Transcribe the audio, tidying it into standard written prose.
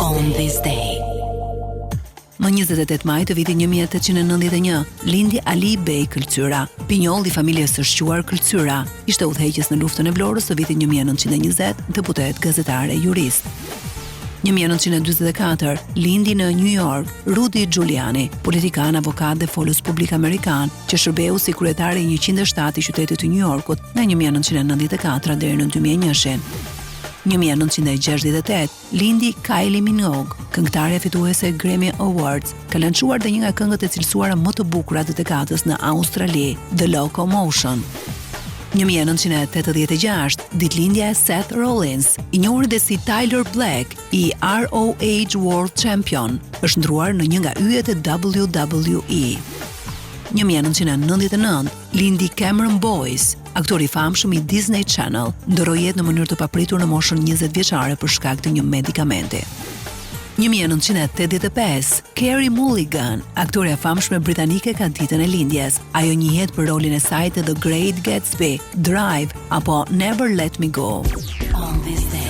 On this day. Më 28 maj të vitit 1891, lindi Ali Bey Këlcyra, pinjoll i familjes së shquar Këlcyra, ishte udhëheqës në luftën e Vlorës së vitit 1920, deputet, gazetare, jurist. 1944, lindi në New York Rudy Giuliani, politikan, avokat dhe folës publik amerikan, që shërbeu si kryetari i 107 i qytetit të New Yorkut nga 1994 deri në 2001. 1968, lindi Kylie Minogue, këngëtarja fituese Grammy Awards, ka lançuar dhe një nga këngët e cilësuara më të bukura të dekadës në Australi, The Locomotion. 1986, ditëlindja e Seth Rollins, i njohur edhe si Tyler Black, i ROH World Champion, është ndruar në një nga yjet e WWE. 1999, lindi Cameron Boyce, aktor i famshëm i Disney Channel, ndoroi jetë në mënyrë të papritur në moshën 20 vjeçare për shkak të një medikamenti. 1985, Carey Mulligan, aktoreja famshme britanike, ka ditën e lindjes. Ajo njihet për rolin e saj të The Great Gatsby, Drive apo Never Let Me Go. On this day.